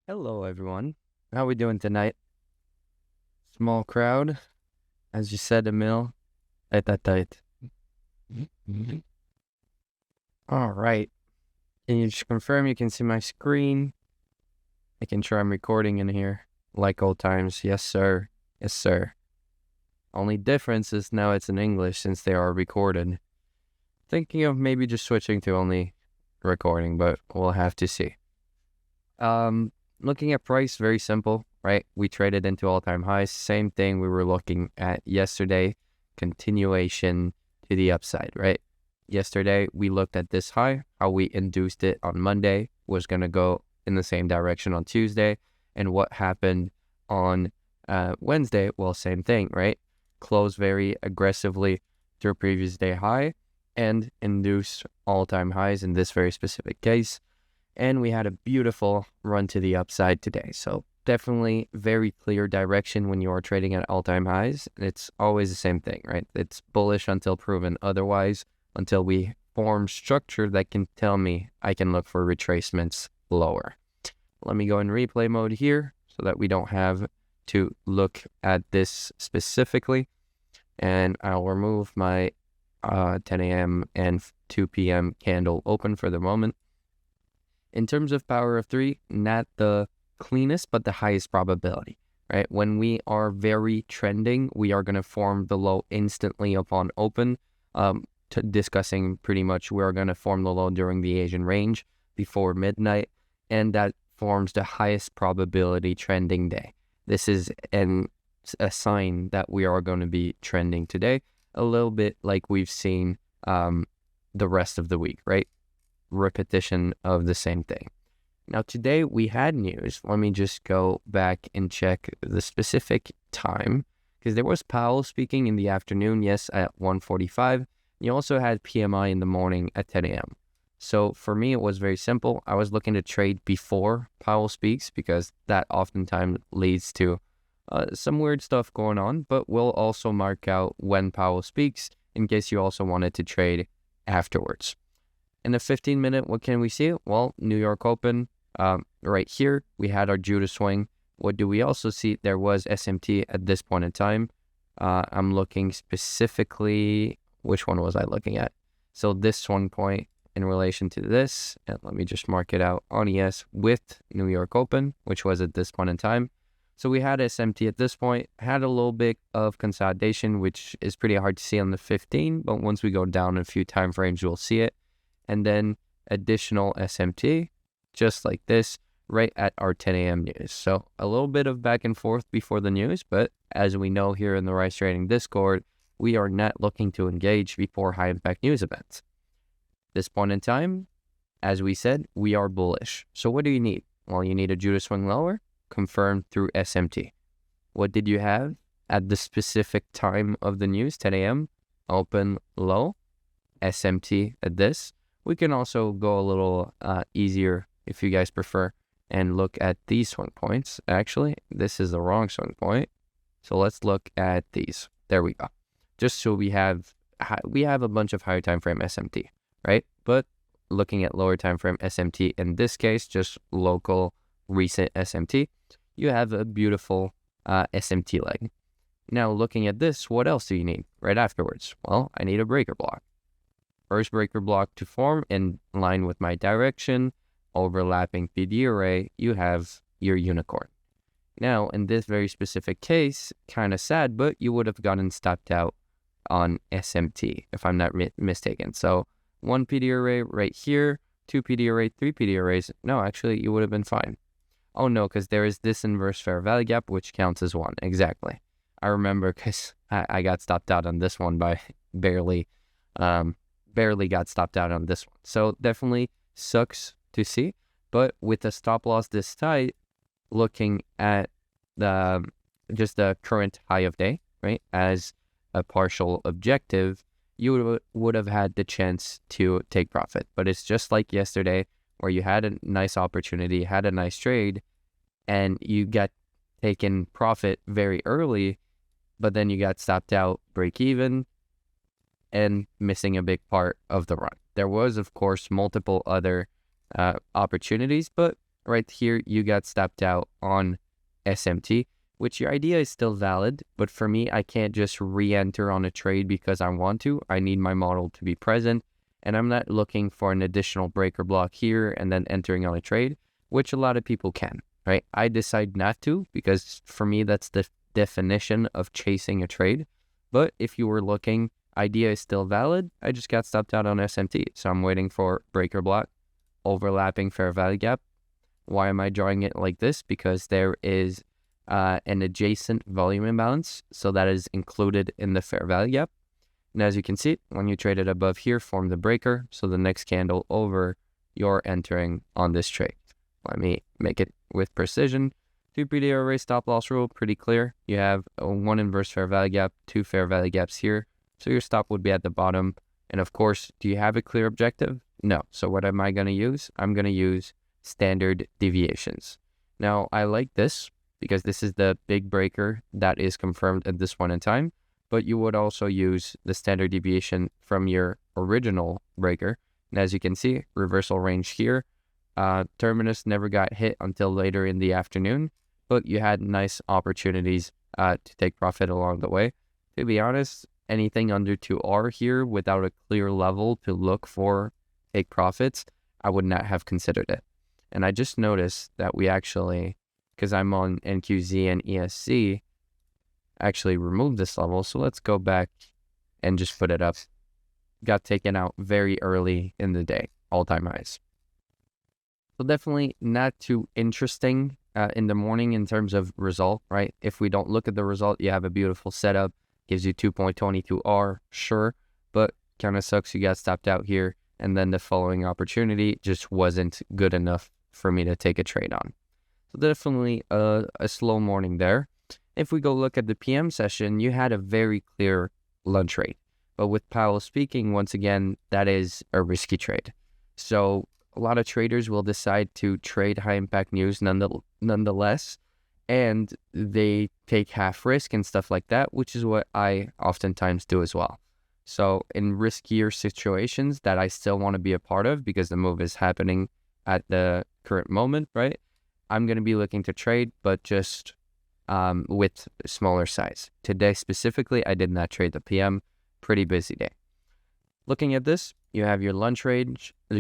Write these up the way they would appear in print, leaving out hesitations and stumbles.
Hello, everyone. How we doing tonight? Small crowd, as you said, Emil. Tight. All right. Can you just confirm you can see my screen? Making sure I'm recording in here, like old times. Yes, sir. Yes, sir. Only difference is now it's in English since they are recorded. Thinking of maybe just switching to only recording, but we'll have to see. Looking at price, very simple, right? We traded into all-time highs. Same thing we were looking at yesterday, continuation to the upside, right? Yesterday, we looked at this high, how we induced it on Monday was going to go in the same direction on Tuesday. And what happened on Wednesday? Well, same thing, right? Close very aggressively through previous day high and induce all-time highs in this very specific case. And we had a beautiful run to the upside today. So definitely very clear direction when you are trading at all-time highs. It's always the same thing, right? It's bullish until proven otherwise, until we form structure that can tell me I can look for retracements lower. Let me go in replay mode here so that we don't have to look at this specifically. And I'll remove my 10 a.m. and 2 p.m. candle open for the moment. In terms of power of three, not the cleanest, but the highest probability, right? When we are very trending, we are going to form the low instantly upon open. Discussing pretty much we're going to form the low during the Asian range before midnight, and that forms the highest probability trending day. This is a sign that we are going to be trending today, a little bit like we've seen the rest of the week, right? Repetition of the same thing. Now today we had news. Let me just go back and check the specific time, because there was Powell speaking in the afternoon, yes, at 1:45. You also had PMI in the morning at 10 a.m. So for me, it was very simple. I was looking to trade before Powell speaks because that oftentimes leads to some weird stuff going on, but we'll also mark out when Powell speaks in case you also wanted to trade afterwards. In the 15-minute, what can we see? Well, New York Open, right here, we had our Judah swing. What do we also see? There was SMT at this point in time. I'm looking specifically, which one was I looking at? So this swing point in relation to this, and let me just mark it out on ES with New York Open, which was at this point in time. So we had SMT at this point, had a little bit of consolidation, which is pretty hard to see on the 15, but once we go down a few time frames, we'll see it. And then additional SMT, just like this, right at our 10 a.m. news. So a little bit of back and forth before the news, but as we know here in the Rice Trading Discord, we are not looking to engage before high-impact news events. This point in time, as we said, we are bullish. So what do you need? Well, you need a Judah swing lower, confirmed through SMT. What did you have at the specific time of the news, 10 a.m., open low, SMT at this. We can also go a little easier if you guys prefer and look at these swing points. Actually, this is the wrong swing point. So let's look at these. There we go. Just so we have a bunch of higher time frame SMT, right? But looking at lower time frame SMT, in this case, just local recent SMT, you have a beautiful SMT leg. Now looking at this, what else do you need right afterwards? Well, I need a breaker block. First breaker block to form in line with my direction, overlapping PD array, you have your unicorn. Now, in this very specific case, kind of sad, but you would have gotten stopped out on SMT, if I'm not mistaken. So 1 PD array right here, 2 PD array, 3 PD arrays. No, actually, you would have been fine. Oh no, because there is this inverse fair value gap, which counts as 1. Exactly. I remember because I got stopped out on this one by barely got stopped out on this one. So definitely sucks to see. But with the stop loss this tight, looking at just the current high of day, right, as a partial objective, you would have had the chance to take profit. But it's just like yesterday where you had a nice opportunity, had a nice trade, and you got taken profit very early, but then you got stopped out, break even, and missing a big part of the run. There was, of course, multiple other opportunities, but right here, you got stopped out on SMT, which your idea is still valid. But for me, I can't just re-enter on a trade because I want to. I need my model to be present. And I'm not looking for an additional breaker block here and then entering on a trade, which a lot of people can, right? I decide not to because for me, that's the definition of chasing a trade. But if you were looking, idea is still valid. I just got stopped out on SMT. So I'm waiting for breaker block, overlapping fair value gap. Why am I drawing it like this? Because there is an adjacent volume imbalance. So that is included in the fair value gap. And as you can see, when you trade it above here, form the breaker. So the next candle over, you're entering on this trade. Let me make it with precision. 2 PD array stop loss rule, pretty clear. You have one inverse fair value gap, 2 fair value gaps here. So your stop would be at the bottom. And of course, do you have a clear objective? No. So what am I going to use? I'm going to use standard deviations. Now, I like this because this is the big breaker that is confirmed at this point in time. But you would also use the standard deviation from your original breaker. And as you can see, reversal range here. Terminus never got hit until later in the afternoon, but you had nice opportunities to take profit along the way. To be honest, anything under 2R here without a clear level to look for take profits, I would not have considered it. And I just noticed that we actually, because I'm on NQZ and ESC, actually removed this level. So let's go back and just put it up. Got taken out very early in the day, all-time highs. So definitely not too interesting in the morning in terms of result, right? If we don't look at the result, you have a beautiful setup, gives you 2.22R, sure, but kind of sucks you got stopped out here. And then the following opportunity just wasn't good enough for me to take a trade on. So definitely a slow morning there. If we go look at the PM session, you had a very clear lunch rate. But with Powell speaking, once again, that is a risky trade. So a lot of traders will decide to trade high impact news nonetheless, and they take half risk and stuff like that, which is what I oftentimes do as well. So in riskier situations that I still want to be a part of because the move is happening at the current moment, right? I'm going to be looking to trade, but just with smaller size. Today specifically, I did not trade the PM. Pretty busy day. Looking at this, you have your lunch range, and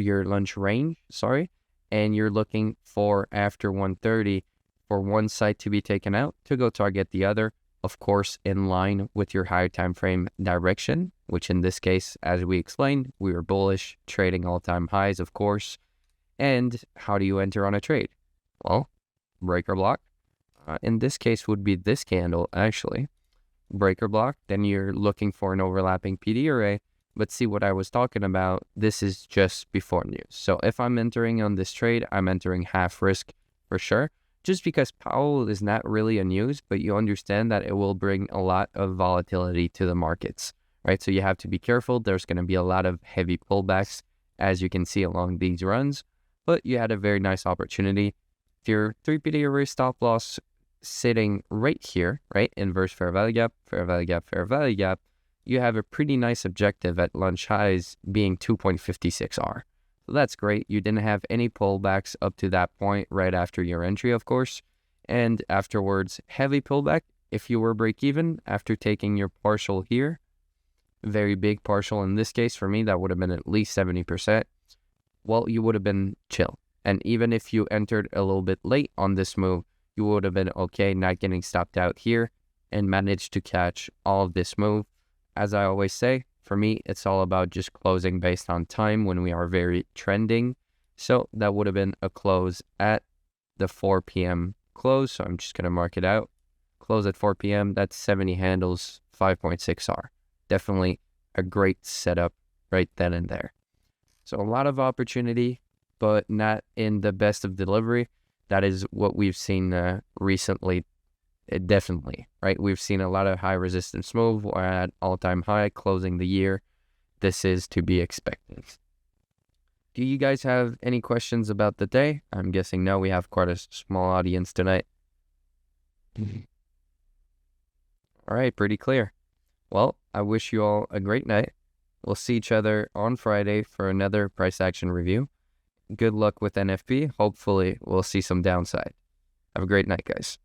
you're looking for after 1:30 for one side to be taken out to go target the other, of course, in line with your higher time frame direction, which in this case, as we explained, we were bullish, trading all-time highs, of course. And how do you enter on a trade? Well, breaker block. In this case would be this candle, actually. Breaker block, then you're looking for an overlapping PD array. But see what I was talking about, this is just before news. So if I'm entering on this trade, I'm entering half risk for sure. Just because Powell is not really a news, but you understand that it will bring a lot of volatility to the markets, right? So you have to be careful. There's going to be a lot of heavy pullbacks, as you can see along these runs. But you had a very nice opportunity. If your 3 PD array stop loss sitting right here, right? Inverse fair value gap, fair value gap, fair value gap. You have a pretty nice objective at lunch highs being 2.56R. So that's great. You didn't have any pullbacks up to that point right after your entry, of course. And afterwards, heavy pullback. If you were break even after taking your partial here, very big partial in this case for me, that would have been at least 70%. Well, you would have been chill. And even if you entered a little bit late on this move, you would have been okay not getting stopped out here and managed to catch all of this move. As I always say, for me, it's all about just closing based on time when we are very trending. So that would have been a close at the 4 p.m. close. So I'm just going to mark it out. Close at 4 p.m. That's 70 handles, 5.6R. Definitely a great setup right then and there. So a lot of opportunity, but not in the best of delivery. That is what we've seen recently. Definitely, right? We've seen a lot of high resistance move. We're at all-time high closing the year. This is to be expected. Do you guys have any questions about the day? I'm guessing no, we have quite a small audience tonight. All right, pretty clear. Well, I wish you all a great night. We'll see each other on Friday for another price action review. good luck with NFP. Hopefully, we'll see some downside. Have a great night, guys.